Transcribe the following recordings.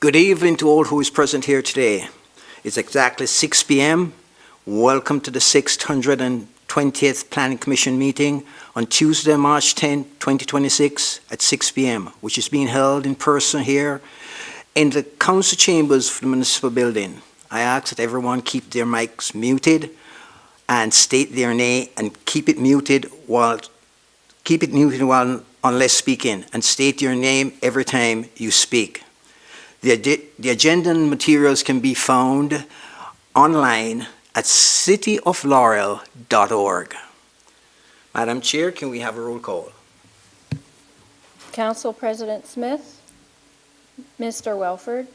Good evening to all who is present here today. It's exactly 6 p.m. Welcome to the 620th Planning Commission meeting on Tuesday, March 10, 2026 at 6 p.m., which is being held in person here in the council chambers of the municipal building. I ask that everyone keep their mics muted and state their name and keep it muted while unless speaking, and state your name every time you speak. The agenda and materials can be found online at cityoflaurel.org. Madam Chair, can we have a roll call? Council President Smith, Mr. Welford,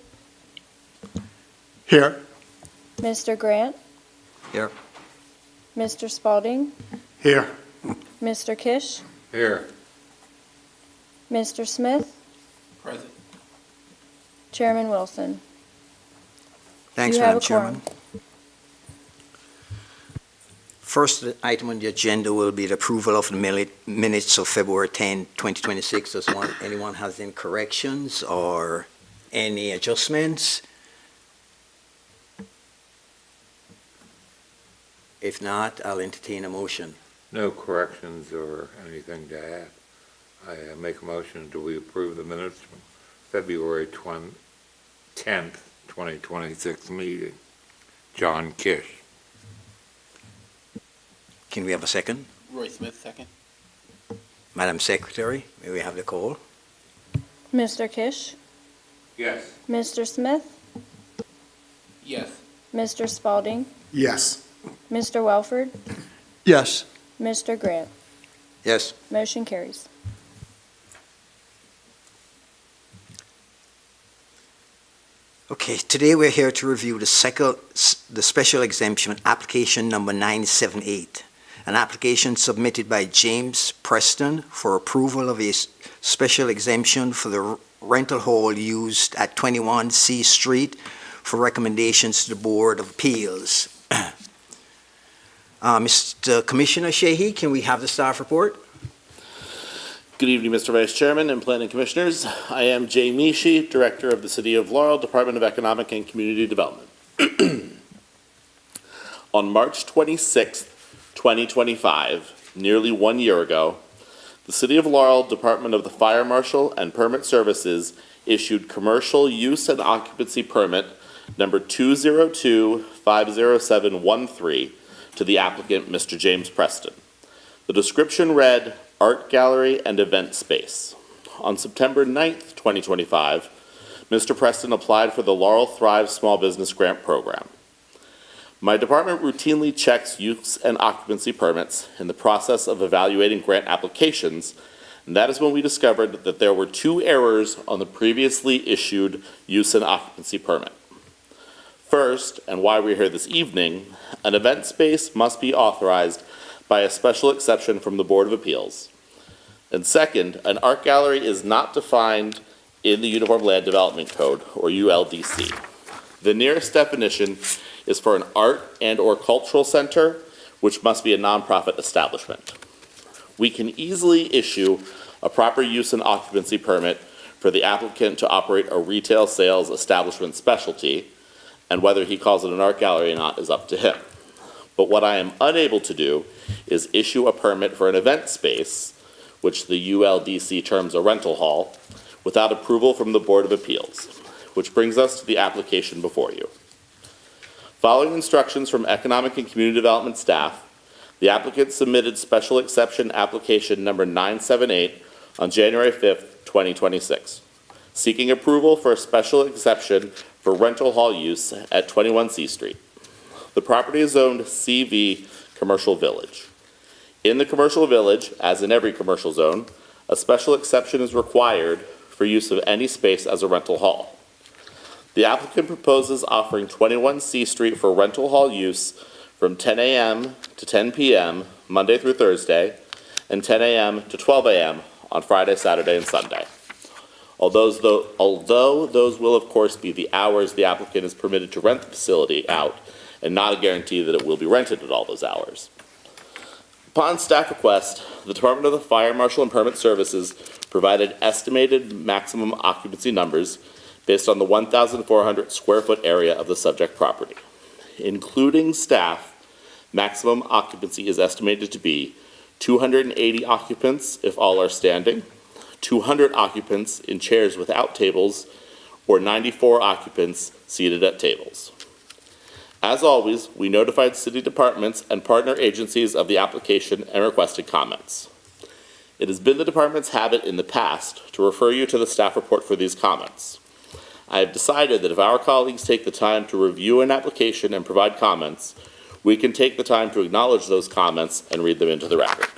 Here. Mr. Grant, Here. Mr. Spalding, Here. Mr. Kish, Here. Mr. Smith, Present. Chairman Wilson. Thanks, You have Madam a quorum. Chairman. First item on the agenda will be the approval of the minutes of February 10, 2026. Does anyone has any corrections or any adjustments? If not, I'll entertain a motion. No corrections or anything to add. I make a motion that we approve the minutes from February 10th, 2026 meeting. John Kish. Can we have a second? Roy Smith, second. Madam Secretary, may we have the call? Mr. Kish, Yes. Mr. Smith, Yes. Mr. Spalding, Yes. Mr. Welford, Yes. Mr. Grant. Yes. Motion carries. Okay, today we're here to review the special exemption application number 978, an application submitted by James Preston for approval of a special exemption for the rental hall used at 21 C Street for recommendations to the Board of Appeals. Mr. Commissioner Sheehy, can we have the staff report? Good evening, Mr. Vice Chairman and Planning Commissioners. I am Jay Mishi, Director of the City of Laurel, Department of Economic and Community Development. On March 26, 2025, nearly 1 year ago, the City of Laurel, Department of the Fire Marshal and Permit Services issued Commercial Use and Occupancy Permit number 202-50713 to the applicant, Mr. James Preston. The description read, Art Gallery and Event Space. On September 9th, 2025, Mr. Preston applied for the Laurel Thrive Small Business Grant Program. My department routinely checks use and occupancy permits in the process of evaluating grant applications, and that is when we discovered that there were 2 errors on the previously issued use and occupancy permit. First, and why we're here this evening, an event space must be authorized by a special exception from the Board of Appeals. And second, an art gallery is not defined in the Uniform Land Development Code, or ULDC. The nearest definition is for an art and or cultural center, which must be a nonprofit establishment. We can easily issue a proper use and occupancy permit for the applicant to operate a retail sales establishment specialty, and whether he calls it an art gallery or not is up to him. But what I am unable to do is issue a permit for an event space, which the ULDC terms a rental hall, without approval from the Board of Appeals, which brings us to the application before you. Following instructions from Economic and Community Development staff, the applicant submitted special exception application number 978 on January 5th, 2026, seeking approval for a special exception for rental hall use at 21 C Street. The property is zoned CV Commercial Village. In the commercial village, as in every commercial zone, a special exception is required for use of any space as a rental hall. The applicant proposes offering 21 C Street for rental hall use from 10 a.m. to 10 p.m. Monday through Thursday, and 10 a.m. to 12 a.m. on Friday, Saturday, and Sunday. Although those will, of course, be the hours the applicant is permitted to rent the facility out, and not a guarantee that it will be rented at all those hours. Upon staff request, the Department of the Fire Marshal and Permit Services provided estimated maximum occupancy numbers based on the 1,400 square foot area of the subject property. Including staff, maximum occupancy is estimated to be 280 occupants if all are standing, 200 occupants in chairs without tables, or 94 occupants seated at tables. As always, we notified city departments and partner agencies of the application and requested comments. It has been the department's habit in the past to refer you to the staff report for these comments. I have decided that if our colleagues take the time to review an application and provide comments, we can take the time to acknowledge those comments and read them into the record.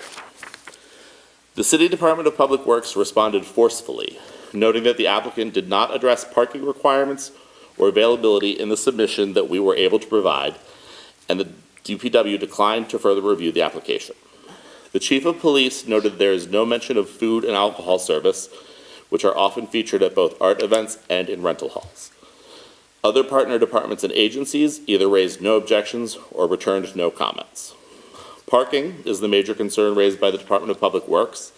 The City Department of Public Works responded forcefully, noting that the applicant did not address parking requirements or availability in the submission that we were able to provide, and the DPW declined to further review the application. The Chief of Police noted there is no mention of food and alcohol service, which are often featured at both art events and in rental halls. Other partner departments and agencies either raised no objections or returned no comments. Parking is the major concern raised by the Department of Public Works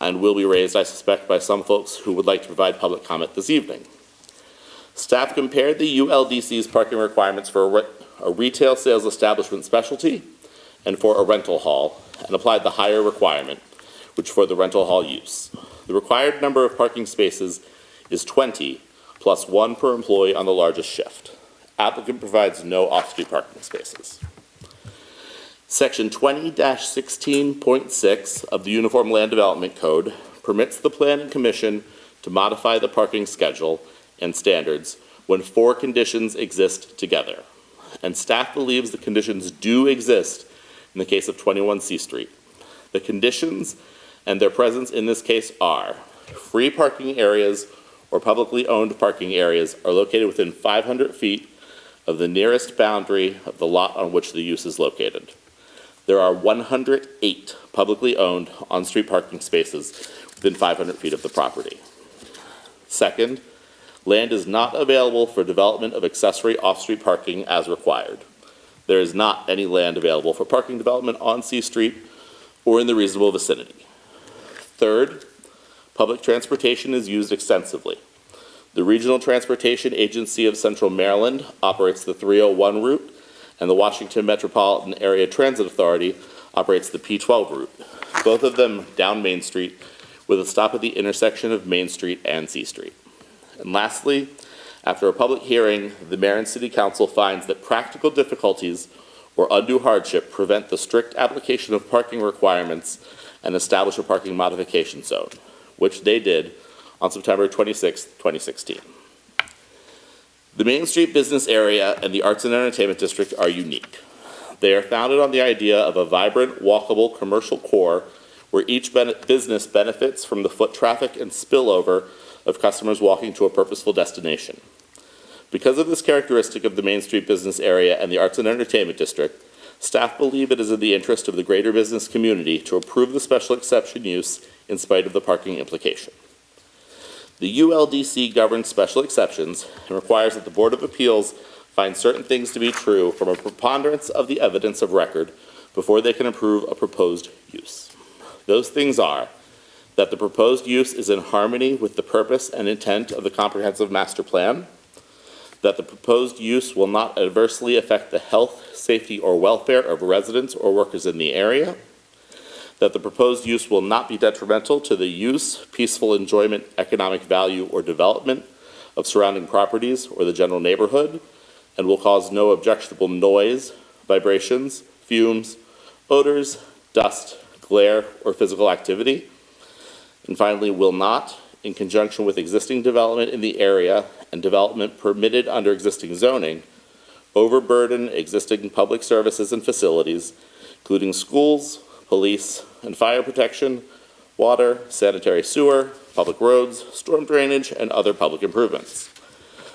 and will be raised, I suspect, by some folks who would like to provide public comment this evening. Staff compared the ULDC's parking requirements for a retail sales establishment specialty and for a rental hall and applied the higher requirement, which for the rental hall use. The required number of parking spaces is 20, plus 1 per employee on the largest shift. Applicant provides no off-street parking spaces. Section 20-16.6 of the Uniform Land Development Code permits the Planning Commission to modify the parking schedule and standards when 4 conditions exist together. And staff believes the conditions do exist in the case of 21 C Street. The conditions and their presence in this case are free parking areas or publicly owned parking areas are located within 500 feet of the nearest boundary of the lot on which the use is located. There are 108 publicly owned on-street parking spaces within 500 feet of the property. Second, land is not available for development of accessory off-street parking as required. There is not any land available for parking development on C Street or in the reasonable vicinity. Third, public transportation is used extensively. The Regional Transportation Agency of Central Maryland operates the 301 route, and the Washington Metropolitan Area Transit Authority operates the P12 route, both of them down Main Street with a stop at the intersection of Main Street and C Street. And lastly, after a public hearing, the Mayor and City Council finds that practical difficulties or undue hardship prevent the strict application of parking requirements and establish a parking modification zone, which they did on September 26, 2016. The Main Street business area and the Arts and Entertainment District are unique. They are founded on the idea of a vibrant, walkable commercial core where each business benefits from the foot traffic and spillover of customers walking to a purposeful destination. Because of this characteristic of the Main Street business area and the Arts and Entertainment District, staff believe it is in the interest of the greater business community to approve the special exception use in spite of the parking implication. The ULDC governs special exceptions and requires that the Board of Appeals find certain things to be true from a preponderance of the evidence of record before they can approve a proposed use. Those things are that the proposed use is in harmony with the purpose and intent of the comprehensive master plan, that the proposed use will not adversely affect the health, safety, or welfare of residents or workers in the area, that the proposed use will not be detrimental to the use, peaceful enjoyment, economic value, or development of surrounding properties or the general neighborhood, and will cause no objectionable noise, vibrations, fumes, odors, dust, glare, or physical activity. And finally, will not, in conjunction with existing development in the area and development permitted under existing zoning, overburden existing public services and facilities, including schools, police and fire protection, water, sanitary sewer, public roads, storm drainage, and other public improvements.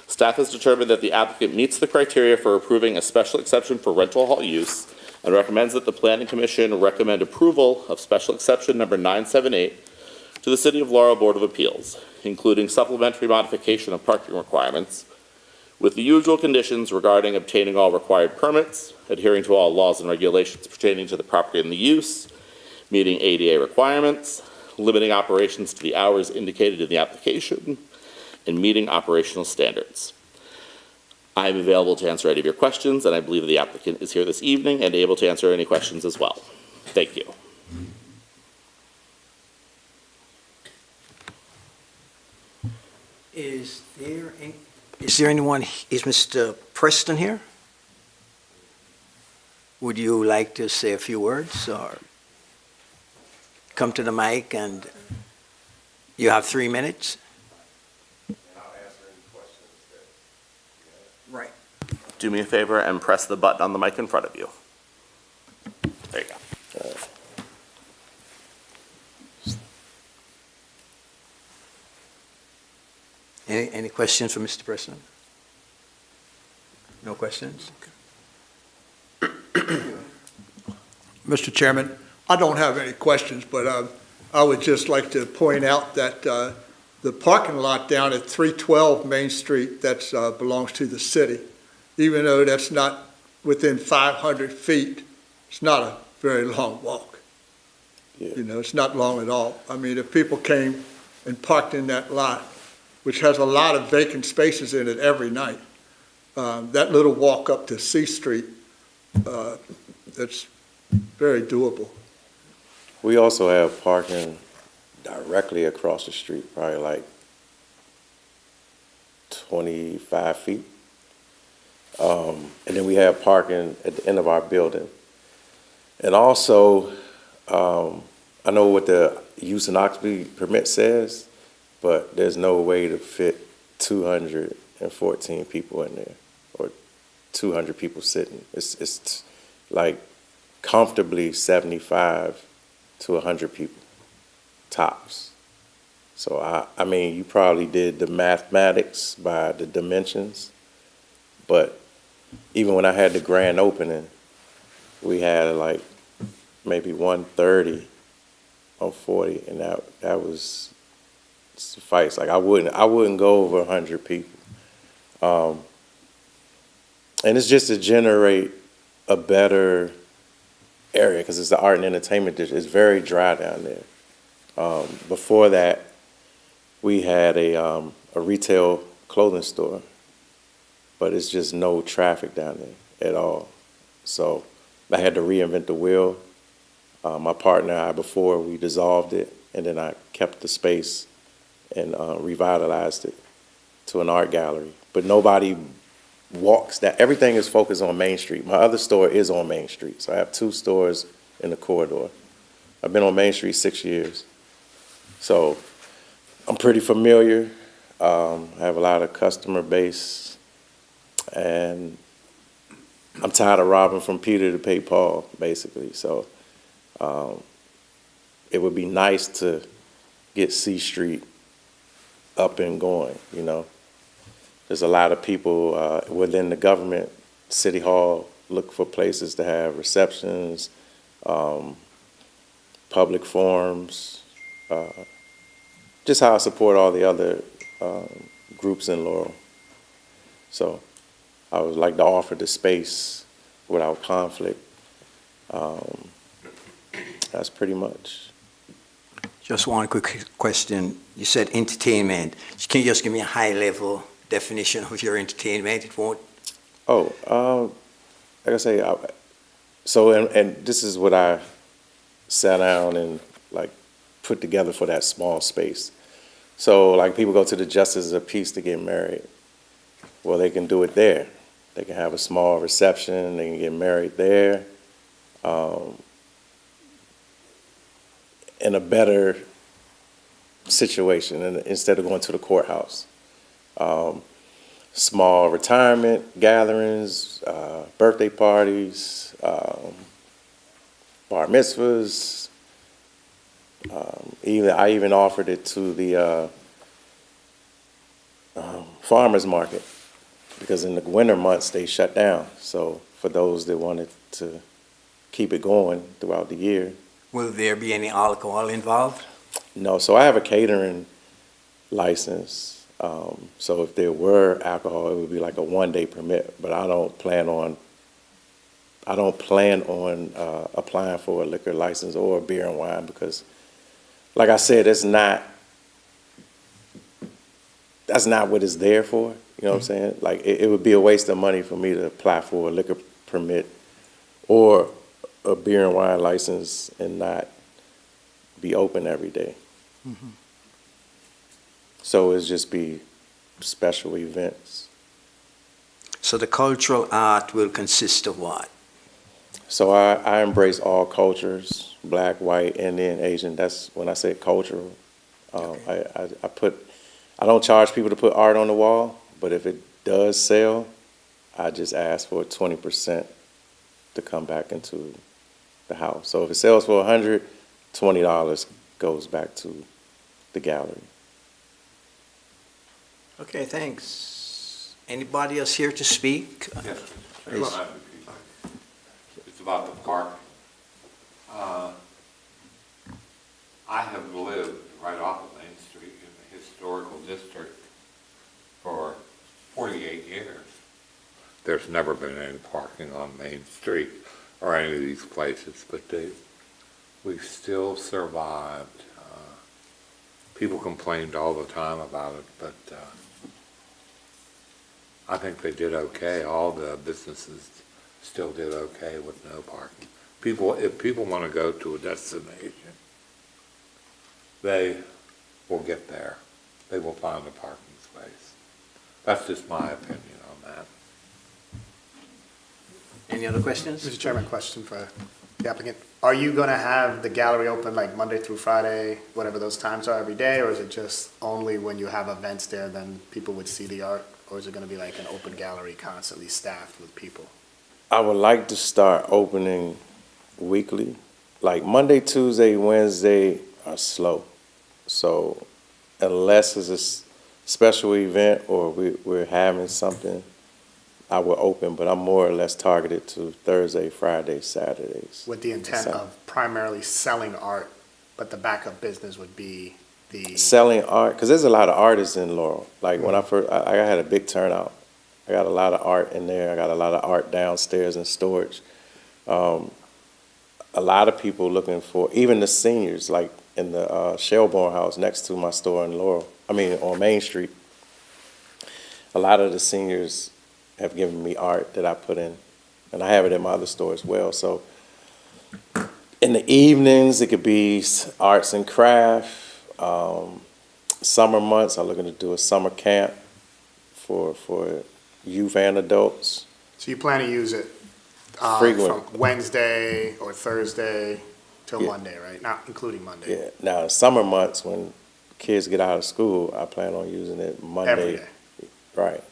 Staff has determined that the applicant meets the criteria for approving a special exception for rental hall use and recommends that the Planning Commission recommend approval of special exception number 978 to the City of Laurel Board of Appeals, including supplementary modification of parking requirements, with the usual conditions regarding obtaining all required permits, adhering to all laws and regulations pertaining to the property and the use, meeting ADA requirements, limiting operations to the hours indicated in the application, in meeting operational standards. I am available to answer any of your questions, and I believe the applicant is here this evening and able to answer any questions as well. Thank you. Is there anyone, is Mr. Preston here? Would you like to say a few words or come to the mic and you have 3 minutes? Right. Do me a favor and press the button on the mic in front of you. There you go. Any questions for Mr. Preston? No questions? Mr. Chairman, I don't have any questions, but I would just like to point out that the parking lot down at 312 Main Street, that belongs to the city. Even though that's not within 500 feet, it's not a very long walk. Yeah. You know, it's not long at all. I mean, if people came and parked in that lot, which has a lot of vacant spaces in it every night, that little walk up to C Street, that's very doable. We also have parking directly across the street, probably like 25 feet. And then we have parking at the end of our building. And also, I know what the use and occupancy permit says, but there's no way to fit 214 people in there or 200 people sitting. It's like comfortably 75 to 100 people, tops. So, I mean, you probably did the mathematics by the dimensions, but even when I had the grand opening, we had like maybe 130 on 40, and that was suffice. Like I wouldn't go over 100 people. And it's just to generate a better area because it's the art and entertainment district. It's very dry down there. Before that, we had a retail clothing store, but it's just no traffic down there at all. So I had to reinvent the wheel. My partner and I, before we dissolved it, and then I kept the space and revitalized it to an art gallery. But nobody walks that. Everything is focused on Main Street. My other store is on Main Street, so I have 2 stores in the corridor. I've been on Main Street 6 years, so I'm pretty familiar. I have a lot of customer base, and I'm tired of robbing from Peter to pay Paul, basically. So it would be nice to get C Street up and going, you know. There's a lot of people within the government, City Hall, look for places to have receptions, public forums, just how I support all the other groups in Laurel. So I would like to offer the space without conflict. That's pretty much. Just one quick question. You said entertainment. Can you just give me a high-level definition of your entertainment? It won't. Oh, like I say, and this is what I sat down and like put together for that small space. So like people go to the Justice of the Peace to get married. Well, they can do it there. They can have a small reception. They can get married there. In a better situation instead of going to the courthouse. Small retirement gatherings, birthday parties, bar mitzvahs. I even offered it to the farmers market because in the winter months they shut down. So for those that wanted to keep it going throughout the year. Will there be any alcohol involved? No, so I have a catering license. So if there were alcohol, it would be like a 1-day permit. But I don't plan on applying for a liquor license or a beer and wine because, like I said, it's not that's not what it's there for, you know what I'm saying? Like, it would be a waste of money for me to apply for a liquor permit or a beer and wine license and not be open every day. So it's just be special events. So the cultural art will consist of what? So I embrace all cultures, black, white, Indian, Asian. That's when I say cultural. I don't charge people to put art on the wall, but if it does sell, I just ask for 20% to come back into the house. So if it sells for $100, $20 goes back to the gallery. Okay, thanks. Anybody else here to speak? Yes. Please. It's about the park. I have lived right off of Main Street in the historical district for 48 years. There's never been any parking on Main Street or any of these places, but we've still survived. People complained all the time about it, but I think they did okay. All the businesses still did okay with no parking. If people want to go to a destination, they will get there. They will find a parking space. That's just my opinion on that. Any other questions? Mr. Chairman, question for the applicant. Are you going to have the gallery open like Monday through Friday, whatever those times are every day, or is it just only when you have events there, then people would see the art? Or is it going to be like an open gallery constantly staffed with people? I would like to start opening weekly. Like Monday, Tuesday, Wednesday are slow. So unless it's a special event or we're having something, I will open, but I'm more or less targeted to Thursday, Friday, Saturdays. With the intent of primarily selling art, but the backup business would be the... Selling art, because there's a lot of artists in Laurel. Like when I first, I had a big turnout. I got a lot of art in there. I got a lot of art downstairs in storage. A lot of people looking for, even the seniors, like in the Shelbourne House next to my store in Laurel, on Main Street. A lot of the seniors have given me art that I put in, and I have it in my other store as well. So in the evenings, it could be arts and craft. Summer months, I'm looking to do a summer camp for youth and adults. So you plan to use it Frequent. from Wednesday or Thursday till Yeah. Monday, right? Not including Monday. Yeah. Now, in summer months, when kids get out of school, I plan on using it Monday. Every day. Right.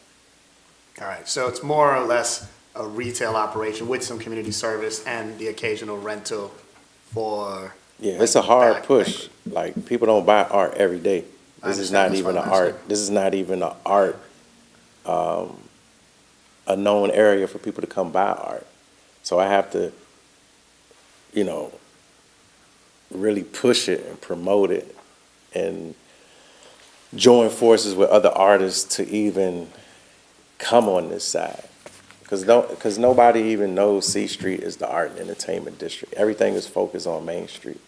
All right, so it's more or less a retail operation with some community service and the occasional rental for... Yeah, like, it's a hard back- push. Like, people don't buy art every day. I This is understand. not That's even what an I'm art. asking. This is not even an art, a known area for people to come buy art. So I have to, really push it and promote it and join forces with other artists to even come on this side. Because nobody even knows C Street is the art and entertainment district. Everything is focused on Main Street.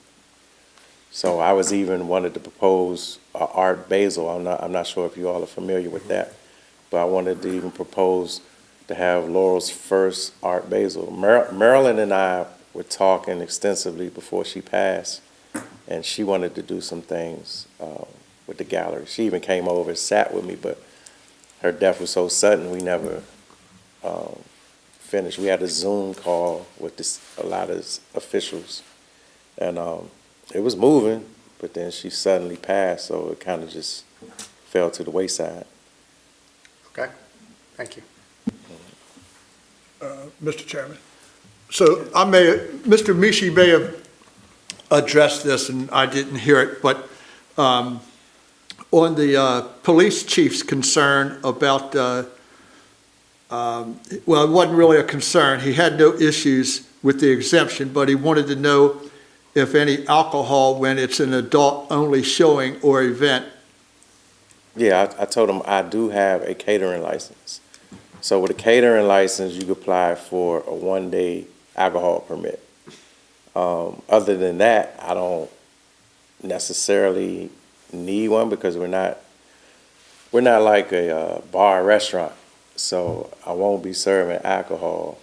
So I was even wanted to propose Art Basel. I'm not sure if you all are familiar with that, but I wanted to even propose to have Laurel's first Art Basel. Marilyn and I were talking extensively before she passed, and she wanted to do some things with the gallery. She even came over and sat with me, but her death was so sudden we never finished. We had a Zoom call with a lot of officials, and it was moving, but then she suddenly passed, so it kind of just fell to the wayside. Okay, thank you. Mr. Chairman. So Mr. Mishi may have addressed this and I didn't hear it, but on the police chief's concern about, well, it wasn't really a concern. He had no issues with the exemption, but he wanted to know if any alcohol when it's an adult-only showing or event. Yeah, I told him I do have a catering license. So with a catering license, you could apply for a one-day alcohol permit. Other than that, I don't necessarily need one because we're not we're not like a bar or restaurant, so I won't be serving alcohol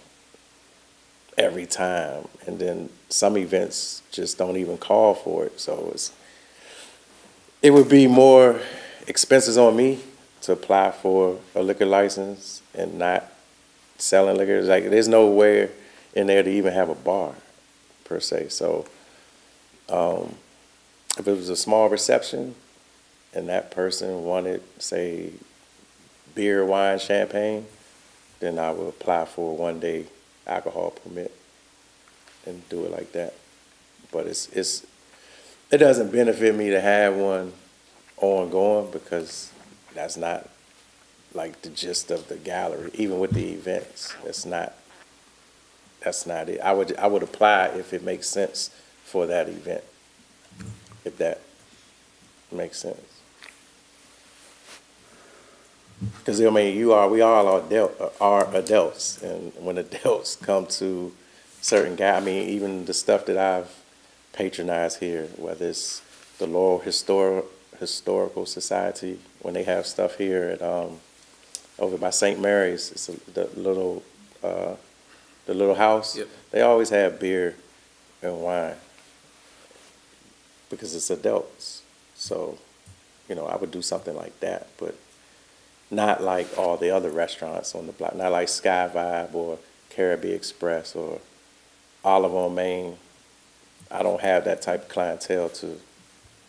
every time. And then some events just don't even call for it, so it would be more expenses on me to apply for a liquor license and not selling liquor. Like, there's nowhere in there to even have a bar, per se. So if it was a small reception and that person wanted, say, beer, wine, champagne, then I would apply for a one-day alcohol permit and do it like that. But it doesn't benefit me to have one ongoing, because that's not like the gist of the gallery. Even with the events, that's not it. I would apply if it makes sense for that event, if that makes sense. Because I mean, we all are adults, and when adults come to certain I mean, even the stuff that I've patronized here, whether it's the Laurel Historical Society, when they have stuff here at over by St. Mary's, it's the little house. Yep. They always have beer and wine because it's adults. So, I would do something like that, but not like all the other restaurants on the block, not like Sky Vibe or Caribbean Express or Olive on Main. I don't have that type of clientele to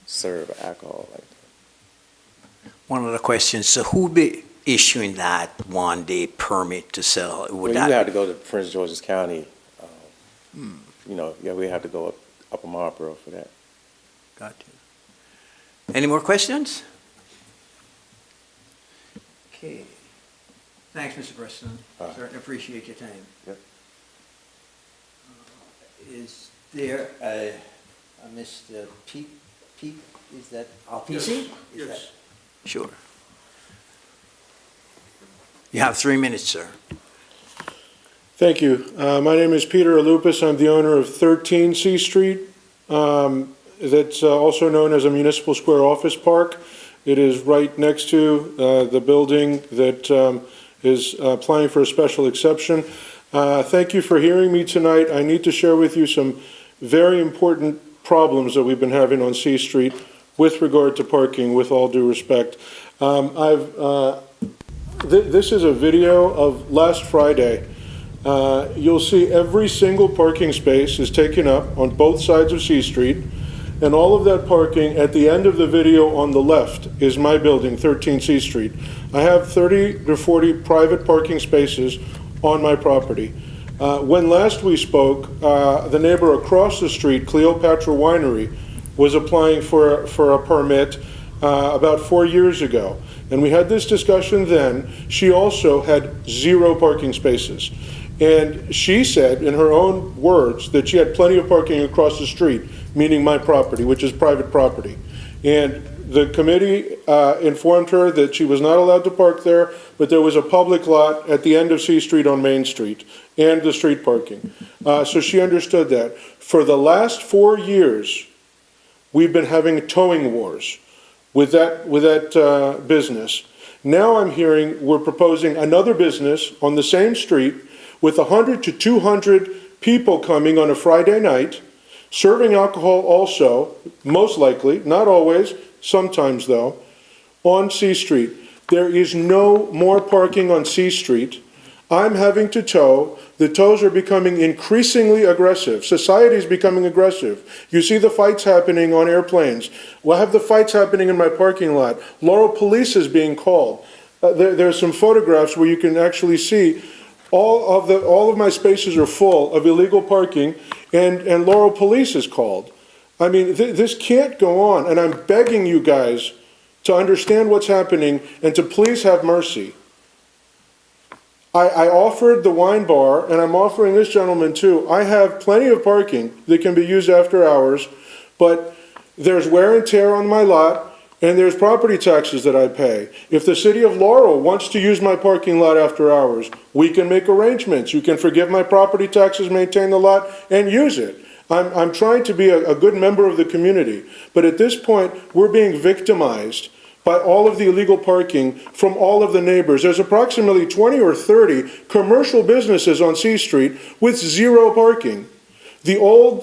serve alcohol like that. One of the questions, so who would be issuing that one-day permit to sell? Well, you have to go to Prince George's County. We have to go up a Marlboro for that. Got you. Any more questions? Okay. Thanks, Mr. Preston. Certainly appreciate your time. Yep. Is there a Mr. Pete, is that RPC? Yes. Sure. You have 3 minutes, sir. Thank you. My name is Peter Alupis. I'm the owner of 13 C Street. That's also known as a Municipal Square Office Park. It is right next to the building that is applying for a special exception. Thank you for hearing me tonight. I need to share with you some very important problems that we've been having on C Street with regard to parking, with all due respect. This is a video of last Friday. You'll see every single parking space is taken up on both sides of C Street, and all of that parking at the end of the video on the left is my building, 13 C Street. I have 30 to 40 private parking spaces on my property. When last we spoke, the neighbor across the street, Cleopatra Winery, was applying for a permit about 4 years ago. And we had this discussion then. She also had 0 parking spaces. And she said, in her own words, that she had plenty of parking across the street, meaning my property, which is private property. And the committee informed her that she was not allowed to park there, but there was a public lot at the end of C Street on Main Street and the street parking. So she understood that. For the last 4 years, we've been having towing wars with that business. Now I'm hearing we're proposing another business on the same street with 100 to 200 people coming on a Friday night, serving alcohol also, most likely, not always, sometimes though, on C Street. There is no more parking on C Street. I'm having to tow. The tows are becoming increasingly aggressive. Society is becoming aggressive. You see the fights happening on airplanes. We'll have the fights happening in my parking lot. Laurel Police is being called. There are some photographs where you can actually see all of my spaces are full of illegal parking, and Laurel Police is called. I mean, this can't go on, and I'm begging you guys to understand what's happening and to please have mercy. I offered the wine bar, and I'm offering this gentleman too. I have plenty of parking that can be used after hours, but there's wear and tear on my lot, and there's property taxes that I pay. If the city of Laurel wants to use my parking lot after hours, we can make arrangements. You can forgive my property taxes, maintain the lot, and use it. I'm trying to be a good member of the community, but at this point, we're being victimized by all of the illegal parking from all of the neighbors. There's approximately 20 or 30 commercial businesses on C Street with zero parking. The old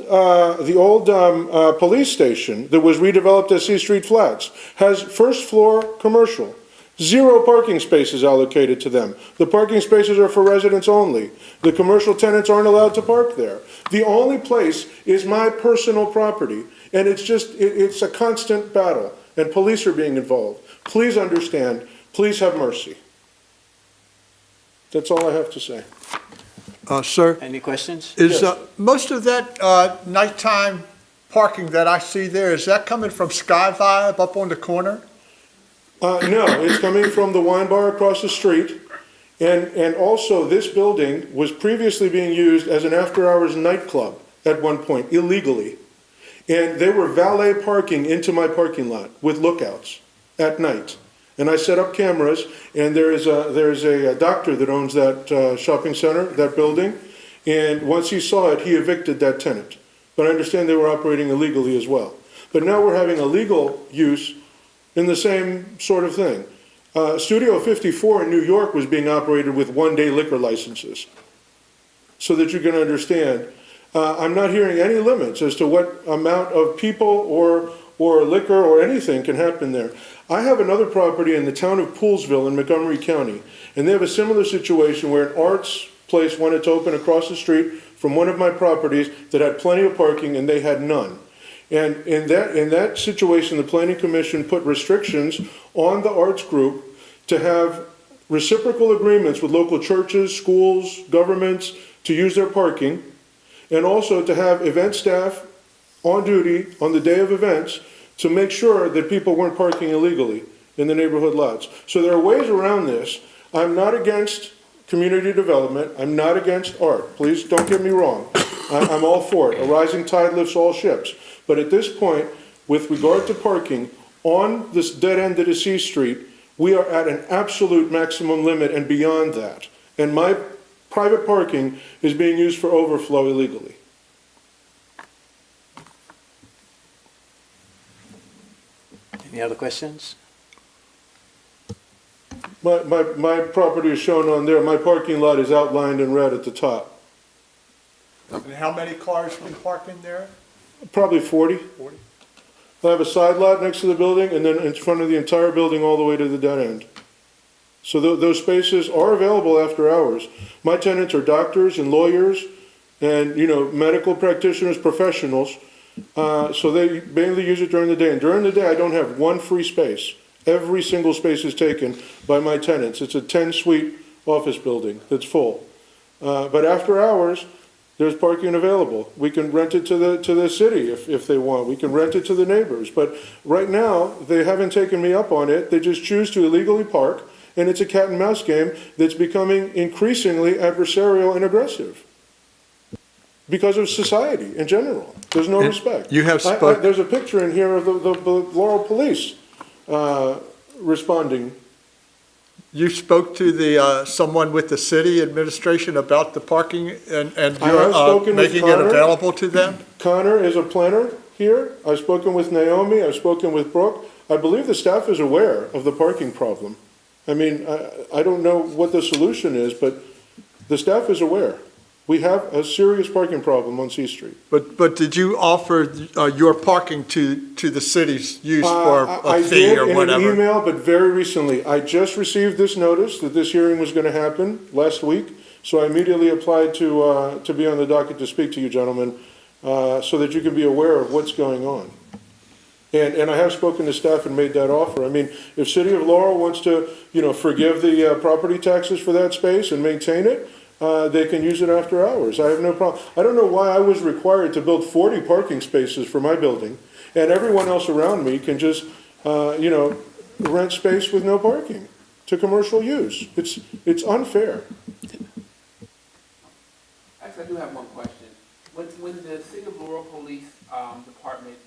police station that was redeveloped as C Street Flats has first floor commercial. Zero parking spaces allocated to them. The parking spaces are for residents only. The commercial tenants aren't allowed to park there. The only place is my personal property, and it's a constant battle, and police are being involved. Please understand, please have mercy. That's all I have to say. Sir, Any questions? is most of that nighttime parking that I see there, is that coming from Sky Vibe up on the corner? No, it's coming from the wine bar across the street. And also, this building was previously being used as an after-hours nightclub at one point, illegally. And they were valet parking into my parking lot with lookouts at night. And I set up cameras, and there's a doctor that owns that shopping center, that building. And once he saw it, he evicted that tenant. But I understand they were operating illegally as well. But now we're having a legal use in the same sort of thing. Studio 54 in New York was being operated with one-day liquor licenses. So that you can understand, I'm not hearing any limits as to what amount of people or liquor or anything can happen there. I have another property in the town of Poolsville in Montgomery County, and they have a similar situation where an arts place wanted to open across the street from one of my properties that had plenty of parking, and they had none. And in that situation, the Planning Commission put restrictions on the arts group to have reciprocal agreements with local churches, schools, governments to use their parking, and also to have event staff on duty on the day of events to make sure that people weren't parking illegally in the neighborhood lots. So there are ways around this. I'm not against community development. I'm not against art. Please don't get me wrong. I'm all for it. A rising tide lifts all ships. But at this point, with regard to parking, on this dead end of the C Street, we are at an absolute maximum limit and beyond that. And my private parking is being used for overflow illegally. Any other questions? My property is shown on there. My parking lot is outlined in red at the top. And how many cars can park in there? Probably 40. 40. I have a side lot next to the building and then in front of the entire building all the way to the dead end. So those spaces are available after hours. My tenants are doctors and lawyers and, medical practitioners, professionals. So they mainly use it during the day. And during the day, I don't have one free space. Every single space is taken by my tenants. It's a 10-suite office building that's full. But after hours, there's parking available. We can rent it to the city if they want. We can rent it to the neighbors. But right now, they haven't taken me up on it. They just choose to illegally park, and it's a cat and mouse game that's becoming increasingly adversarial and aggressive because of society in general. There's no respect. You have there's a picture in here of the Laurel police responding. You spoke to the someone with the city administration about the parking and you're making it available to them? Connor is a planner here. I've spoken with Naomi. I've spoken with Brooke. I believe the staff is aware of the parking problem. I mean, I don't know what the solution is, but the staff is aware. We have a serious parking problem on C Street. But did you offer your parking to the city's use for a fee or whatever? I did in an email, but very recently. I just received this notice that this hearing was going to happen last week, so I immediately applied to be on the docket to speak to you gentlemen, so that you can be aware of what's going on. And I have spoken to staff and made that offer. I mean, if City of Laurel wants to, forgive the property taxes for that space and maintain it, they can use it after hours. I have no problem. I don't know why I was required to build 40 parking spaces for my building, and everyone else around me can just, rent space with no parking to commercial use. It's unfair. Actually, I do have one question. When the City of Laurel Police Department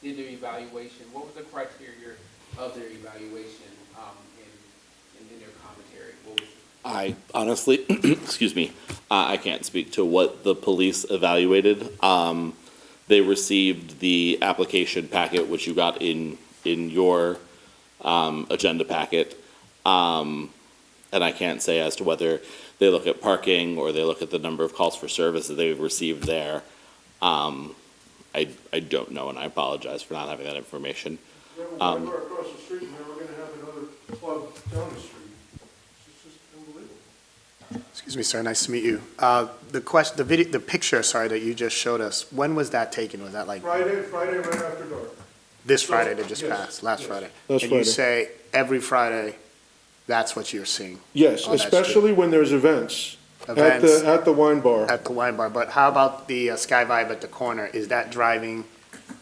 did their evaluation, what was the criteria of their evaluation in their commentary? What was I honestly, excuse me, I can't speak to what the police evaluated. They received the application packet, which you got in your agenda packet. And I can't say as to whether they look at parking or they look at the number of calls for service that they've received there. I don't know, and I apologize for not having that information. Yeah, well, we're across the street, and now we're gonna have another club down the street. It's just unbelievable. Excuse me, sir, nice to meet you. The picture, sorry, that you just showed us, when was that taken? Was that like Friday right after dark. this Friday that just Yes, passed, last yes. Friday? Last And you Friday. say every Friday, that's what you're seeing Yes, on that especially when there's events. Events. At the wine bar. at the wine bar? But how about the Sky Vibe at the corner? Is that driving,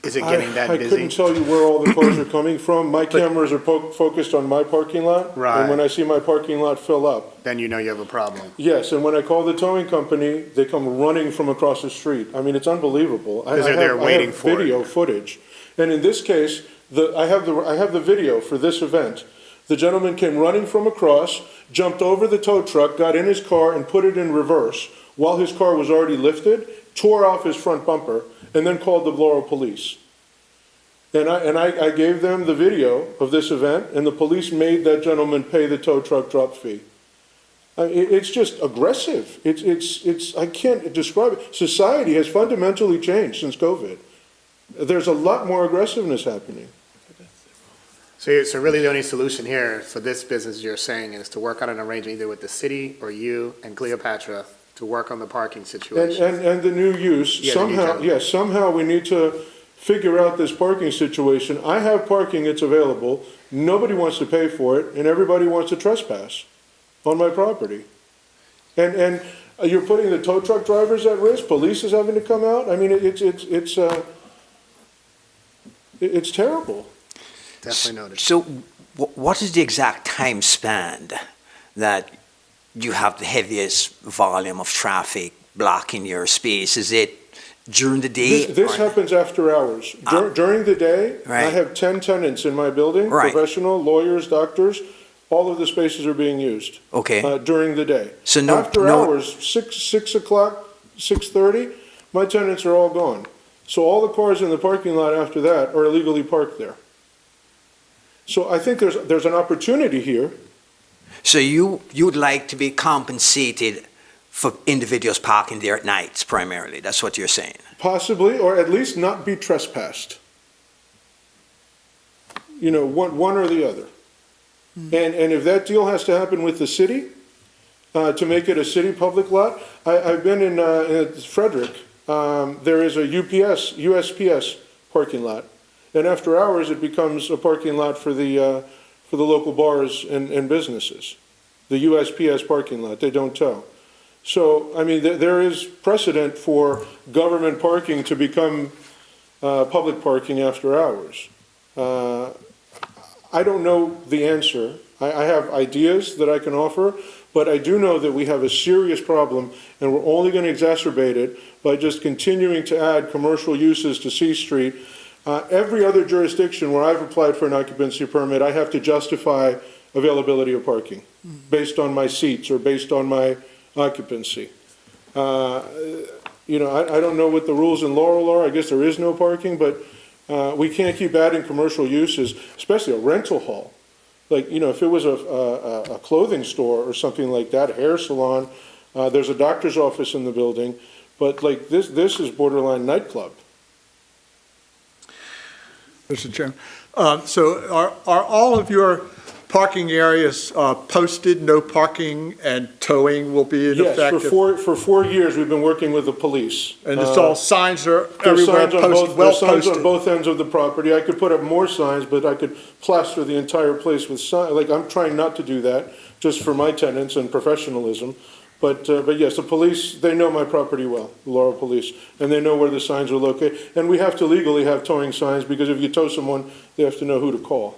is it getting that I busy? couldn't tell you where all the cars are coming from. My cameras are focused on my parking lot. Right. And when I see my parking lot fill up, Then you know you have a problem. yes, and when I call the towing company, they come running from across the street. I mean, it's unbelievable. Because they're there waiting for it. Video footage. And in this case, I have the video for this event. The gentleman came running from across, jumped over the tow truck, got in his car and put it in reverse while his car was already lifted, tore off his front bumper, and then called the Laurel police. And I gave them the video of this event, and the police made that gentleman pay the tow truck drop fee. It's just aggressive. It's I can't describe it. Society has fundamentally changed since COVID. There's a lot more aggressiveness happening. So really the only solution here for this business you're saying is to work out an arrangement either with the city or you and Cleopatra to work on the parking situation. And the new use, Yeah, the new somehow, gentleman. yes, somehow we need to figure out this parking situation. I have parking, it's available, nobody wants to pay for it, and everybody wants to trespass on my property. And you're putting the tow truck drivers at risk, police is having to come out, I mean, it's terrible. Definitely noted. So what is the exact time span that you have the heaviest volume of traffic blocking your space? Is it during the day? This or- happens after hours. During the day, I Right. have 10 tenants in my building, Right. professional, lawyers, doctors, all of the spaces are being used. Okay. During the day. So no- After no- hours, 6 o'clock, 6:30, my tenants are all gone. So all the cars in the parking lot after that are illegally parked there. So I think there's an opportunity here. So you'd like to be compensated for individuals parking there at nights primarily, that's what you're saying? Possibly, or at least not be trespassed. You know, one or the other. And if that deal has to happen with the city, to make it a city public lot, I've been in Frederick, there is a USPS parking lot. And after hours, it becomes a parking lot for the local bars and businesses. The USPS parking lot, they don't tow. So, I mean, there is precedent for government parking to become public parking after hours. I don't know the answer. I have ideas that I can offer, but I do know that we have a serious problem, and we're only going to exacerbate it by just continuing to add commercial uses to C Street. Every other jurisdiction where I've applied for an occupancy permit, I have to justify availability of parking based on my seats or based on my occupancy. You know, I don't know what the rules in Laurel are. I guess there is no parking, but we can't keep adding commercial uses, especially a rental hall. Like, you know, if it was a clothing store or something like that, a hair salon, there's a doctor's office in the building, but like this is borderline nightclub. Mr. Chairman. So are all of your parking areas posted, no parking and towing will be in Yes, effect? for 4 years, we've been working with the police. And it's all signs are There's everywhere signs on posted, both, well there's signs on posted? both ends of the property. I could put up more signs, but I could plaster the entire place with signs. Like, I'm trying not to do that, just for my tenants and professionalism. But yes, the police, they know my property well, the Laurel Police, and they know where the signs are located. And we have to legally have towing signs, because if you tow someone, they have to know who to call.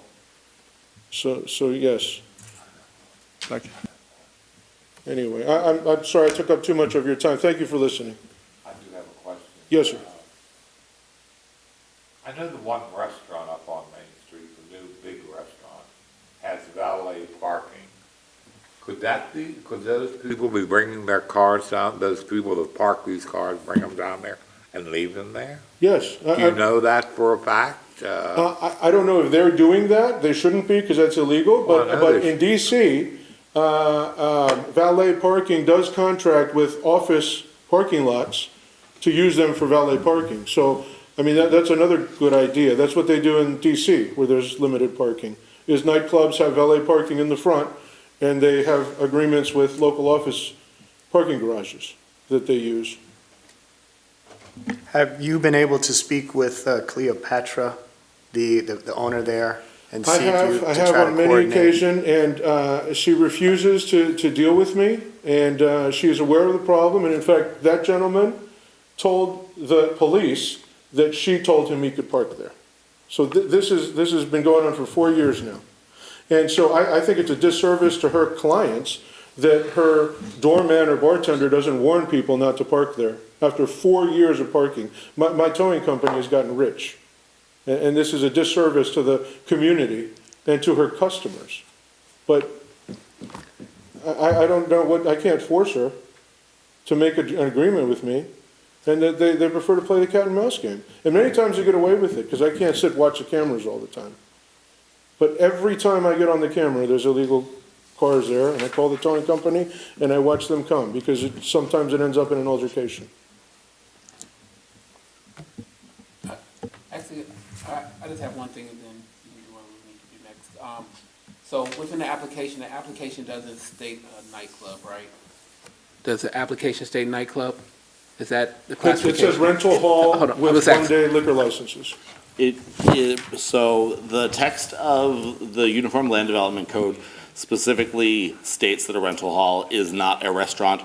So yes. Thank you. Anyway, I'm sorry I took up too much of your time. Thank you for listening. I do have a question. Yes, sir. I know the one restaurant up on Main Street, the new big restaurant, has valet parking. Could those people be bringing their cars down, those people that park these cars, bring them down there and leave them there? Yes. Do you know that for a fact? I don't know if they're doing that, they shouldn't be, because that's illegal, Well, no, but they in DC, valet parking does contract with office parking lots to use them for valet parking. So, I mean, that's another good idea. That's what they do in DC, where there's limited parking, is nightclubs have valet parking in the front, and they have agreements with local office parking garages that they use. Have you been able to speak with Cleopatra, the owner there, and see if you, to I try have to on many coordinate? occasions, and she refuses to deal with me, and she is aware of the problem, and in fact, that gentleman told the police that she told him he could park there. So this has been going on for 4 years now. And so I think it's a disservice to her clients that her doorman or bartender doesn't warn people not to park there after 4 years of parking. My towing company has gotten rich. And this is a disservice to the community and to her customers. But I don't know what, I can't force her to make an agreement with me. And that they prefer to play the cat and mouse game. And many times they get away with it, because I can't sit and watch the cameras all the time. But every time I get on the camera, there's illegal cars there, and I call the towing company, and I watch them come, because sometimes it ends up in an altercation. Actually, I just have one thing, and then you can do what we need to do next. So within the application doesn't state a nightclub, right? Does the application state nightclub? Is that the It classification? says rental hall Hold on, with what's that? one-day liquor licenses. So the text of the Uniform Land Development Code specifically states that a rental hall is not a restaurant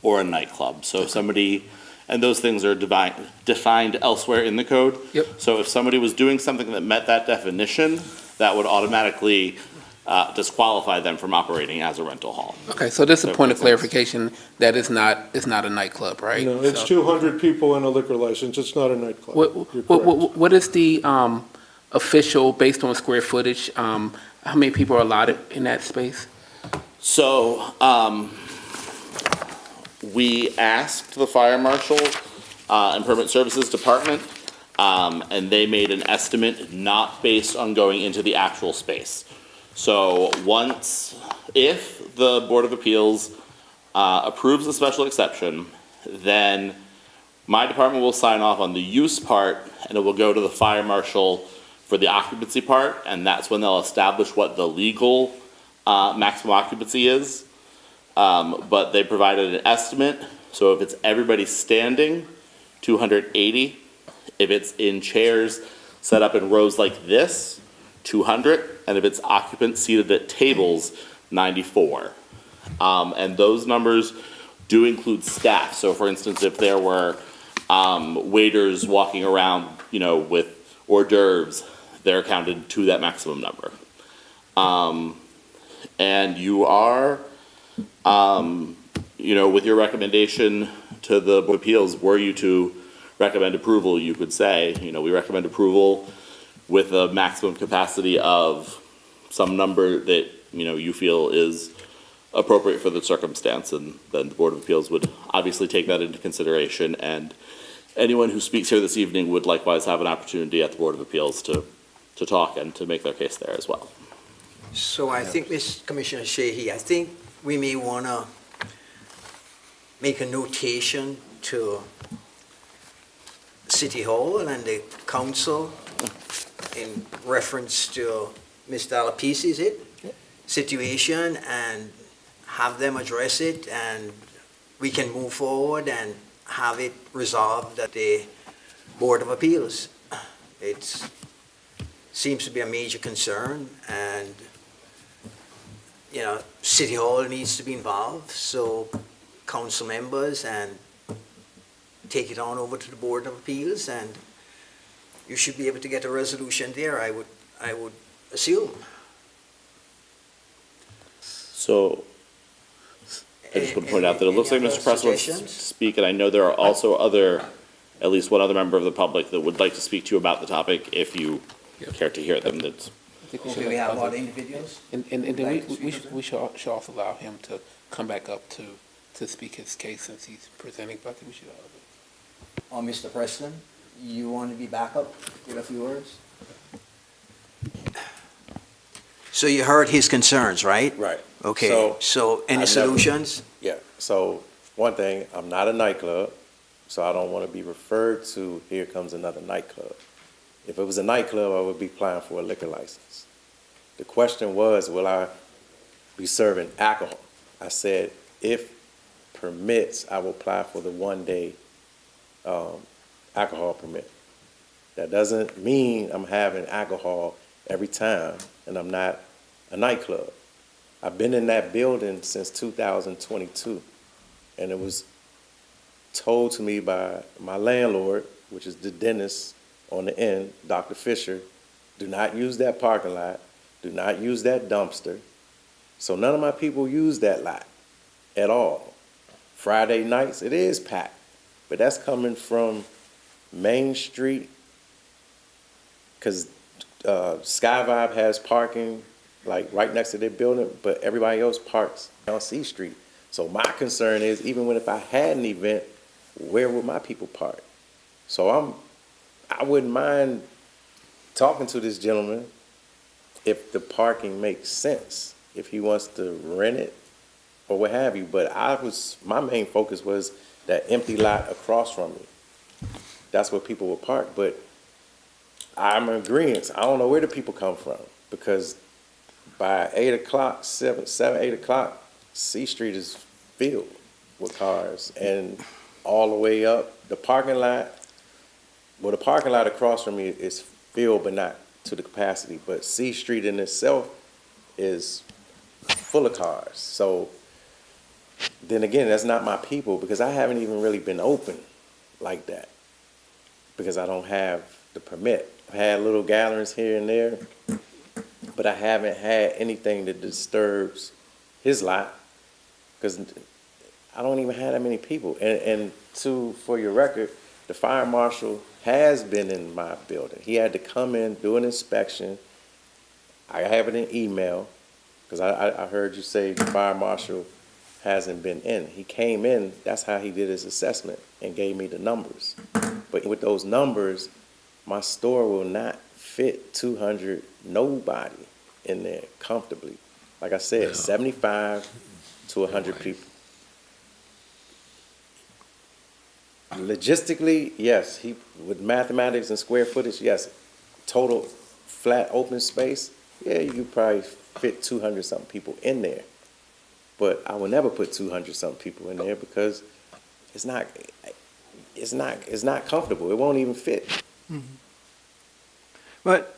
or a nightclub. So if somebody, and those things are defined elsewhere in the code. Yep. So if somebody was doing something that met that definition, that would automatically disqualify them from operating as a rental hall. Okay, so this is a So point of makes sense. clarification, that it's not a nightclub, right? No, it's So- 200 people and a liquor license, it's not a nightclub. You're correct. What is the official, based on square footage, how many people are allotted in that space? So, we asked the fire marshal and permit services department, and they made an estimate not based on going into the actual space. So if the Board of Appeals approves the special exception, then my department will sign off on the use part, and it will go to the fire marshal for the occupancy part, and that's when they'll establish what the legal maximum occupancy is. But they provided an estimate, so if it's everybody standing, 280. If it's in chairs set up in rows like this, 200. And if it's occupants seated at tables, 94. And those numbers do include staff. So for instance, if there were waiters walking around, with hors d'oeuvres, they're counted to that maximum number. And you are, with your recommendation to the Board of Appeals, were you to recommend approval, you could say, we recommend approval with a maximum capacity of some number that, you feel is appropriate for the circumstance, and then the Board of Appeals would obviously take that into consideration, and anyone who speaks here this evening would likewise have an opportunity at the Board of Appeals to talk and to make their case there as well. So I think, Commissioner Sheehy, I think we may want to make a notation to City Hall and the council in reference to Mr. Alapi's, situation, and have them address it, and we can move forward and have it resolved at the Board of Appeals. It seems to be a major concern, and, City Hall needs to be involved, so council members, and take it on over to the Board of Appeals, and you should be able to get a resolution there, I would assume. So I just want to point out that it looks like Any Mr. other Preston wants to suggestions? speak, and I know there are also at least one other member of the public that would like to speak to you about the topic, if you care to hear them. That's I think we Do should we have have a lot of other- individuals? And then like to we speak should also allow him to come back up to speak his case since he's presenting, but I think we should. Or Mr. Preston, you want to be back up with a few words? So you heard his concerns, right? Right. Okay, So, so any I never- solutions? Yeah, so one thing, I'm not a nightclub, so I don't want to be referred to, here comes another nightclub. If it was a nightclub, I would be applying for a liquor license. The question was, will I be serving alcohol? I said, if permits, I will apply for the one-day alcohol permit. That doesn't mean I'm having alcohol every time, and I'm not a nightclub. I've been in that building since 2022, and it was told to me by my landlord, which is the dentist on the end, Dr. Fisher, do not use that parking lot, do not use that dumpster. So none of my people use that lot at all. Friday nights, it is packed, but that's coming from Main Street, because Sky Vibe has parking like right next to their building, but everybody else parks on C Street. So my concern is, even if I had an event, where would my people park? So I wouldn't mind talking to this gentleman if the parking makes sense, if he wants to rent it or what have you. But my main focus was that empty lot across from me. That's where people would park. But I'm in agreement. I don't know where the people come from, because by 8 o'clock, 7, 8 o'clock, C Street is filled with cars, and all the way up the parking lot. Well, the parking lot across from me is filled, but not to the capacity. But C Street in itself is full of cars. So then again, that's not my people, because I haven't even really been open like that, because I don't have the permit. I've had little gatherings here and there, but I haven't had anything that disturbs his lot, because I don't even have that many people. And for your record, the fire marshal has been in my building. He had to come in, do an inspection. I have it in email, because I heard you say the fire marshal hasn't been in. He came in, that's how he did his assessment, and gave me the numbers. But with those numbers, my store will not fit 200 nobody in there comfortably. Like I said, 75 to 100 people. Logistically, yes, with mathematics and square footage, yes. Total flat open space, yeah, you could probably fit 200-something people in there. But I will never put 200-something people in there, because it's not comfortable. It won't even fit. Mm-hmm. But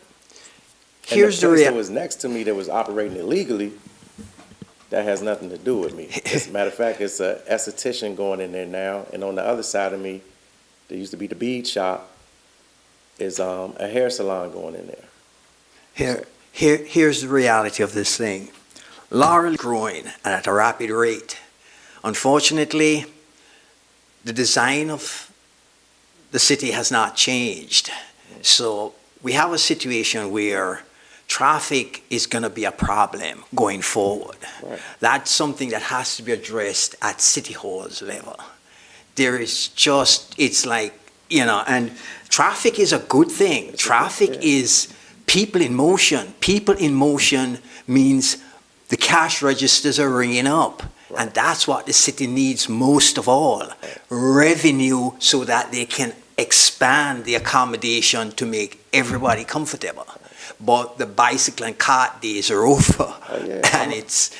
And here's the the place that reality. was next to me that was operating illegally, that has nothing to do with me. As a matter of fact, it's an esthetician going in there now, and on the other side of me, there used to be the bead shop, is a hair salon going in there. Here's the reality of this thing. Laurel is growing at a rapid rate. Unfortunately, the design of the city has not changed. So we have a situation where traffic is going to be a problem going forward. Right. That's something that has to be addressed at City Hall's level. There is just, it's like, and traffic is a good thing. Traffic is people in motion. People in motion means the cash registers are ringing up. Right. And that's what the city needs most of all. Right. Revenue, so that they can expand the accommodation to make everybody comfortable. But the bicycle and cart days are over. And it's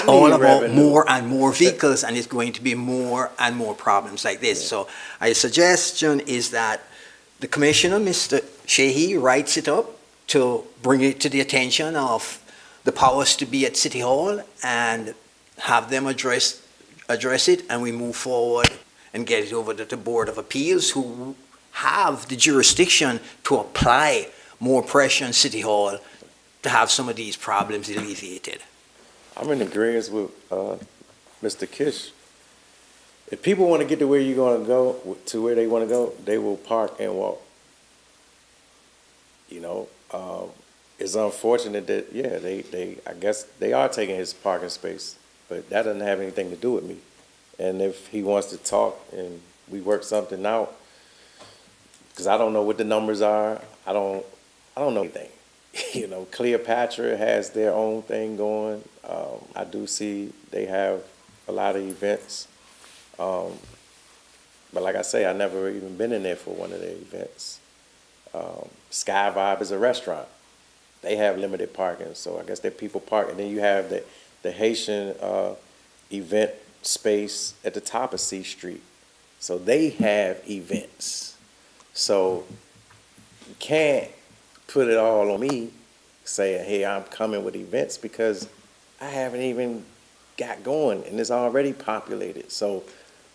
all about revenue. More and more vehicles, and it's going to be more and more problems like this. Yeah. So my suggestion is that the commissioner, Mr. Sheehy, writes it up to bring it to the attention of the powers to be at City Hall, and have them address it, and we move forward and get it over to the Board of Appeals, who have the jurisdiction to apply more pressure on City Hall to have some of these problems alleviated. I'm in agreement with Mr. Kish. If people want to get to where you're going to go, to where they want to go, they will park and walk. It's unfortunate that, I guess they are taking his parking space, but that doesn't have anything to do with me. And if he wants to talk and we work something out, because I don't know what the numbers are, I don't know anything. you know, Cleopatra has their own thing going. I do see they have a lot of events. But like I say, I never even been in there for one of their events. Sky Vibe is a restaurant. They have limited parking, so I guess that people park. And then you have the Haitian event space at the top of C Street. So they have events. So you can't put it all on me saying, hey, I'm coming with events, because I haven't even got going and it's already populated. So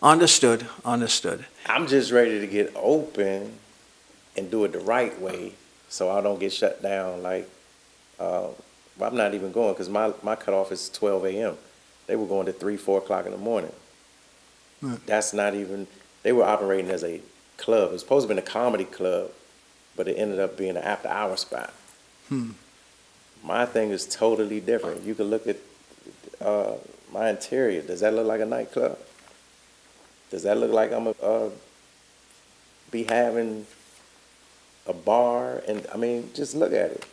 Understood, understood. I'm just ready to get open and do it the right way so I don't get shut down. Like, well, I'm not even going because my cutoff is 12 a.m. They were going to 3, 4 o'clock in the morning. That's not even, they were operating as a club. It was supposed to be a comedy club, but it ended up being an after-hour spot. My thing is totally different. You can look at my interior. Does that look like a nightclub? Does that look like I'm be having a bar? And I mean, just look at it.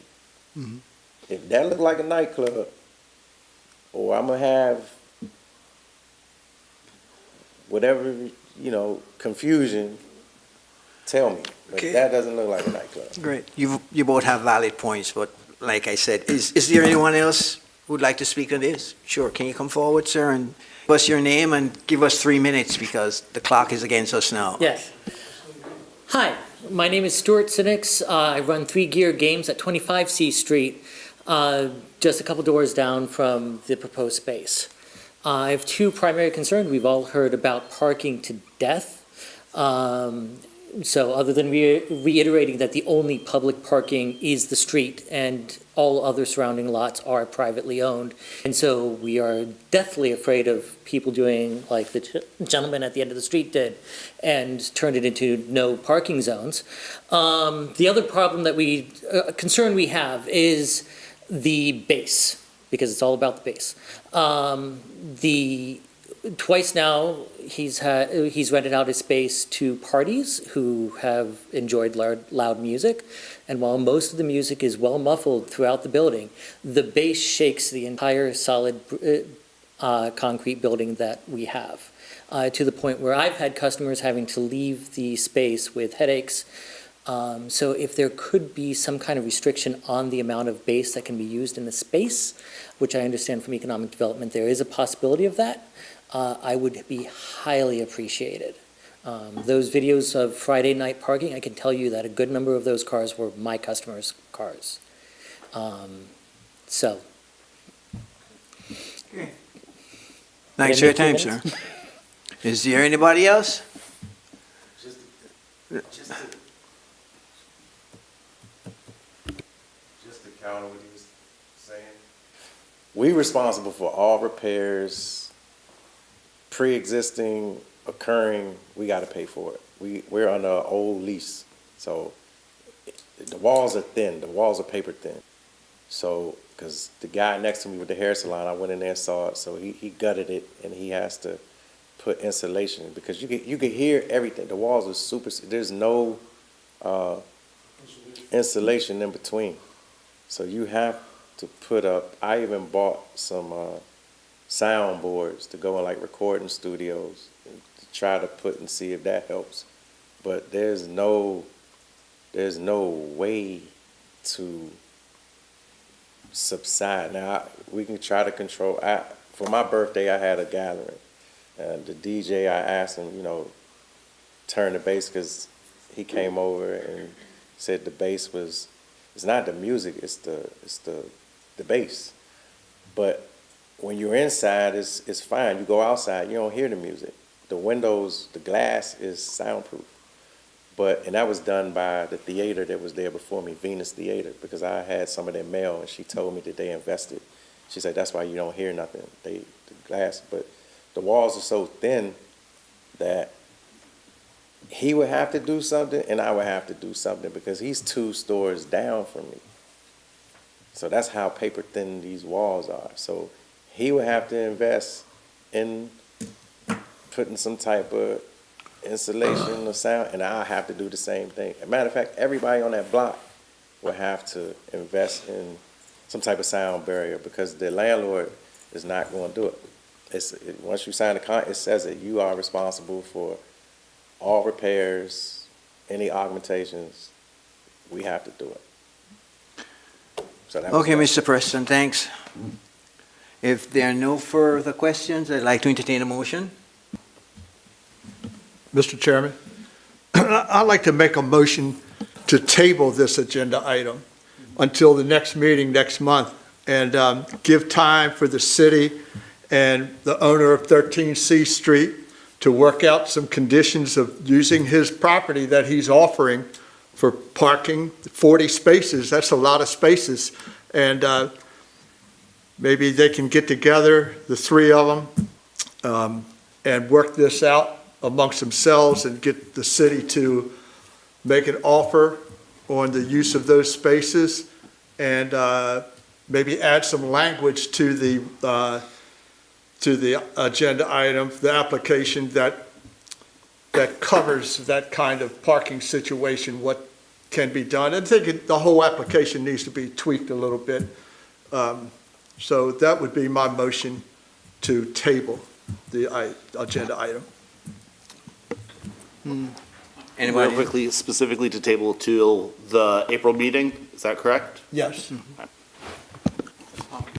If that look like a nightclub, or I'm gonna have whatever, you know, confusion, tell me. But Okay. that doesn't look like a nightclub. Great. You both have valid points, but like I said, is there anyone else who'd like to speak on this? Sure, can you come forward, sir, and give us your name and give us 3 minutes because the clock is against us now. Yes. Hi, my name is Stuart Sinix. I run 3 Gear Games at 25 C Street, just a couple doors down from the proposed space. I have 2 primary concerns. We've all heard about parking to death. So other than reiterating that the only public parking is the street and all other surrounding lots are privately owned. And so we are deathly afraid of people doing like the gentleman at the end of the street did and turned it into no parking zones. The other problem that concern we have is the base, because it's all about the base. Twice now, he's rented out his space to parties who have enjoyed loud music. And while most of the music is well muffled throughout the building, the bass shakes the entire solid concrete building that we have, to the point where I've had customers having to leave the space with headaches. So if there could be some kind of restriction on the amount of bass that can be used in the space, which I understand from economic development, there is a possibility of that. I would be highly appreciated. Those videos of Friday night parking, I can tell you that a good number of those cars were my customers' cars. So. Thanks for your time, sir. Is there anybody else? Just to counter what he was saying. We responsible for all repairs, pre-existing, occurring, we gotta pay for it. We're on an old lease, so the walls are thin, the walls are paper thin. So, because the guy next to me with the hair salon, I went in there and saw it, so he gutted it, and he has to put insulation, because you can hear everything. The walls are super, there's no insulation in between. So you have to put up, I even bought some sound boards to go in like recording studios and to try to put and see if that helps. But there's no way to subside. Now, we can try to control. For my birthday, I had a gathering. And the DJ, I asked him, turn the bass, because he came over and said the bass it's not the music, it's the bass. But when you're inside, it's fine. You go outside, you don't hear the music. The windows, the glass is soundproof. And that was done by the theater that was there before me, Venus Theater, because I had some of their mail, and she told me that they invested. She said, that's why you don't hear nothing, the glass. But the walls are so thin that he would have to do something, and I would have to do something, because he's 2 stores down from me. So that's how paper thin these walls are. So he would have to invest in putting some type of insulation or sound, and I'll have to do the same thing. As a matter of fact, everybody on that block will have to invest in some type of sound barrier because the landlord is not going to do it. Once you sign the contract, it says that you are responsible for all repairs, any augmentations. We have to do it. So that was Okay, my- Mr. Preston, thanks. If there are no further questions, I'd like to entertain a motion. Mr. Chairman, I'd like to make a motion to table this agenda item until the next meeting next month and give time for the city and the owner of 13C Street to work out some conditions of using his property that he's offering for parking, 40 spaces, that's a lot of spaces. And maybe they can get together, the three of them, and work this out amongst themselves and get the city to make an offer on the use of those spaces and maybe add some language to the agenda item, the application that covers that kind of parking situation, what can be done. I think the whole application needs to be tweaked a little bit. So that would be my motion to table the agenda item. Anybody? Real quickly, specifically to table till the April meeting, is that correct? Yes.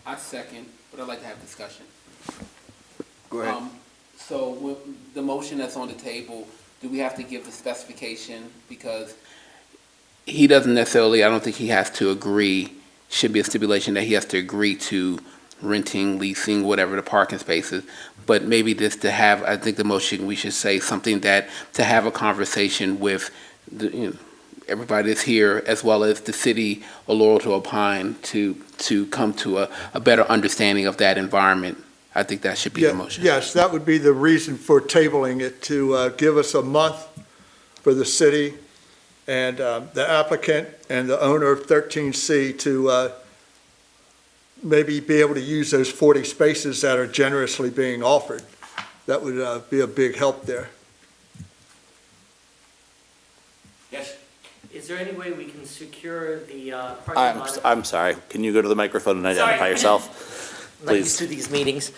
I second, but I'd like to have discussion. Go ahead. So with the motion that's on the table, do we have to give the specification? Because he doesn't necessarily, I don't think he has to agree, should be a stipulation that he has to agree to renting, leasing, whatever the parking spaces. But maybe just to have, I think the motion, we should say something that, to have a conversation with the, everybody that's here, as well as the city of Laurel to opine to come to a better understanding of that environment. I think that should be the motion. Yes, that would be the reason for tabling it, to give us a month for the city and the applicant and the owner of 13C to maybe be able to use those 40 spaces that are generously being offered. That would be a big help there. Yes. Is there any way we can secure the parking lot? I'm sorry, can you go to the microphone and identify Sorry. yourself? I'm not used to these meetings.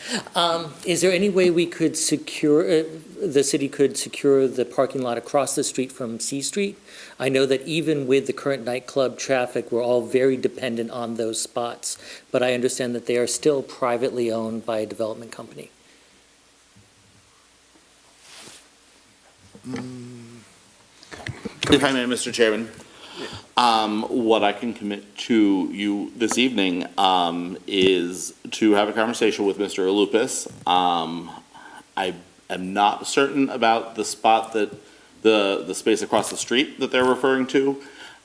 Is there any way we could secure, the city could secure the parking lot across the street from C Street? I know that even with the current nightclub traffic, we're all very dependent on those spots, but I understand that they are still privately owned by a development company. If I may, Mr. Chairman, what I can commit to you this evening is to have a conversation with Mr. Lupus. I am not certain about the spot that the space across the street that they're referring to.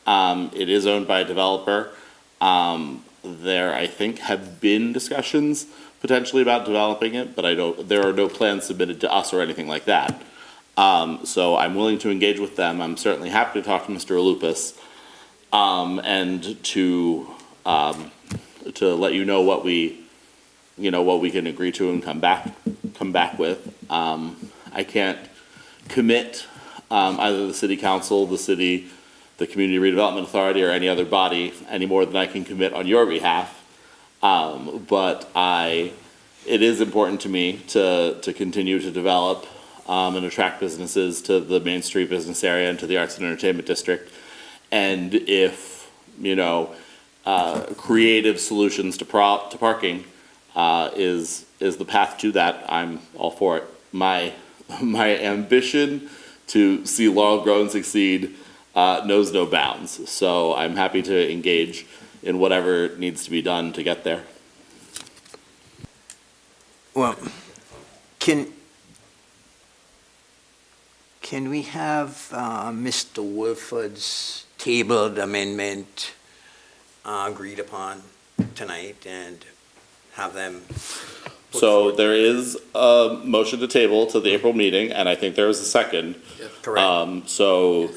It is owned by a developer. There, I think, have been discussions potentially about developing it, but there are no plans submitted to us or anything like that. So I'm willing to engage with them. I'm certainly happy to talk to Mr. Lupus, and to let you know what we can agree to and come back with. I can't commit either the city council, the city, the community redevelopment authority, or any other body any more than I can commit on your behalf. But it is important to me to continue to develop and attract businesses to the Main Street business area and to the Arts and Entertainment District. And if, creative solutions to parking is the path to that, I'm all for it. My ambition to see Laurel grow and succeed knows no bounds. So I'm happy to engage in whatever needs to be done to get there. Well, can we have Mr. Wolford's tabled amendment agreed upon tonight and have them? So there is a motion to table to the April meeting, and I think there is a second. Correct. So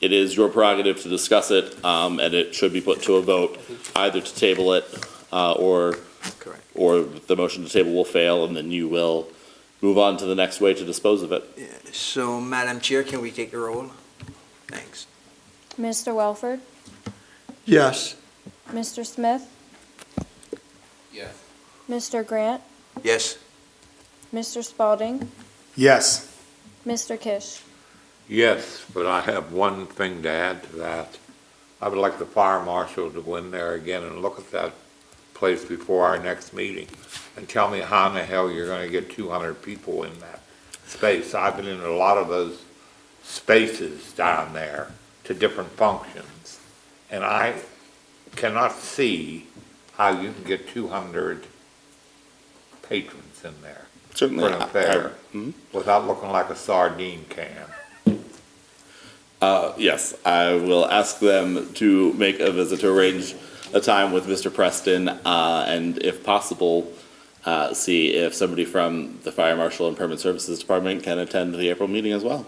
it is your prerogative to discuss it, and it should be put to a vote, either to table it, or the motion to table will fail, and then you will move on to the next way to dispose of it. So, Madam Chair, can we take the roll? Thanks. Mr. Welford? Yes. Mr. Smith, Yes. Mr. Grant, Yes. Mr. Spalding, Yes. Mr. Kish. Yes, but I have one thing to add to that. I would like the fire marshal to go in there again and look at that place before our next meeting and tell me how in the hell you're gonna get 200 people in that space. I've been in a lot of those spaces down there to different functions, and I cannot see how you can get 200 patrons in there Certainly. for an affair without looking like a sardine can. Yes, I will ask them to make a visit to arrange a time with Mr. Preston, and if possible, see if somebody from the Fire Marshal and Permit Services Department can attend the April meeting as well.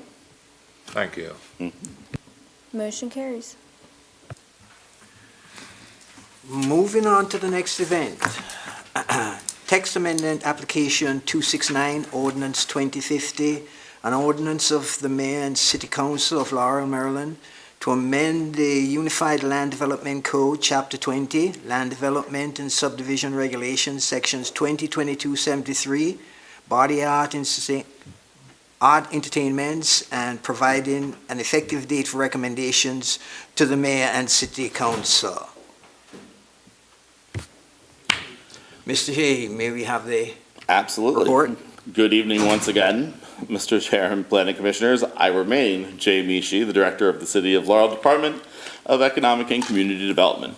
Thank you. Motion carries. Moving on to the next event. Text amendment application 269, ordinance 2050, an ordinance of the Mayor and City Council of Laurel, Maryland, to amend the Unified Land Development Code, Chapter 20, Land Development and Subdivision Regulations, Sections 2022-73, body art entertainments, and providing an effective date for recommendations to the Mayor and City Council. Mr. Hay, may we have the Absolutely. report? Good evening once again, Mr. Chair and Planning Commissioners. I remain Jay Mishi, the Director of the City of Laurel Department of Economic and Community Development.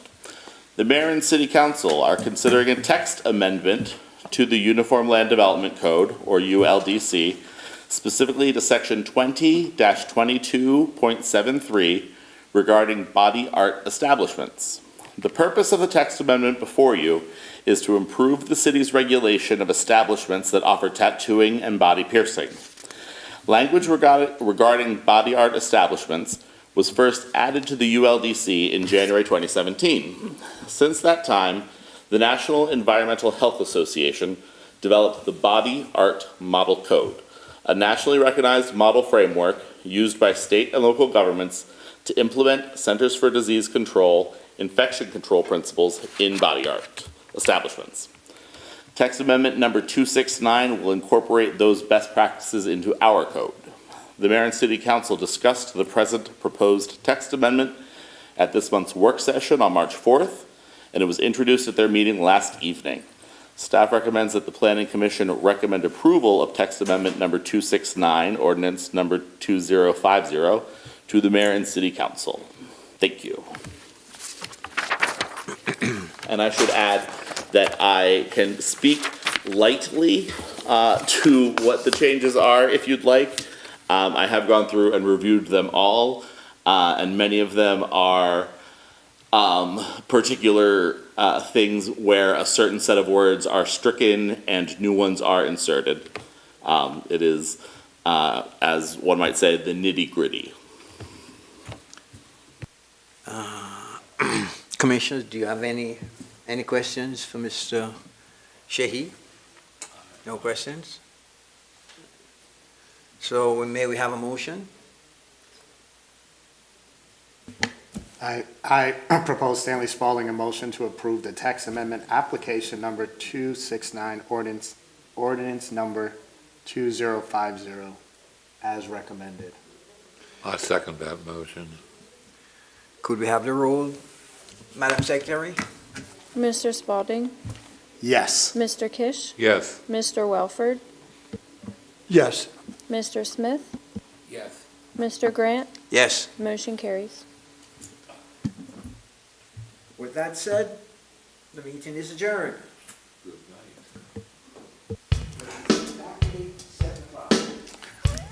The Mayor and City Council are considering a text amendment to the Uniform Land Development Code, or ULDC, specifically to Section 20-22.73 regarding body art establishments. The purpose of the text amendment before you is to improve the city's regulation of establishments that offer tattooing and body piercing. Language regarding body art establishments was first added to the ULDC in January 2017. Since that time, the National Environmental Health Association developed the Body Art Model Code, a nationally recognized model framework used by state and local governments to implement Centers for Disease Control, infection control principles in body art establishments. Text amendment number 269 will incorporate those best practices into our code. The Mayor and City Council discussed the present proposed text amendment at this month's work session on March 4th, and it was introduced at their meeting last evening. Staff recommends that the Planning Commission recommend approval of text amendment number 269, ordinance number 2050, to the Mayor and City Council. Thank you. And I should add that I can speak lightly to what the changes are if you'd like. I have gone through and reviewed them all, and many of them are particular things where a certain set of words are stricken and new ones are inserted. It is, as one might say, the nitty-gritty. Commissioners, do you have any questions for Mr. Sheehy? No questions? So may we have a motion? I propose Stanley Spalding a motion to approve the text amendment application number 269, ordinance number 2050, as recommended. I second that motion. Could we have the roll, Madam Secretary? Mr. Spalding, Yes. Mr. Kish, Yes. Mr. Welford, Yes. Mr. Smith, Yes. Mr. Grant, Yes. motion carries. With that said, the meeting is adjourned.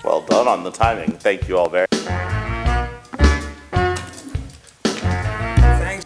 Well done on the timing. Thank you all very much. Thanks.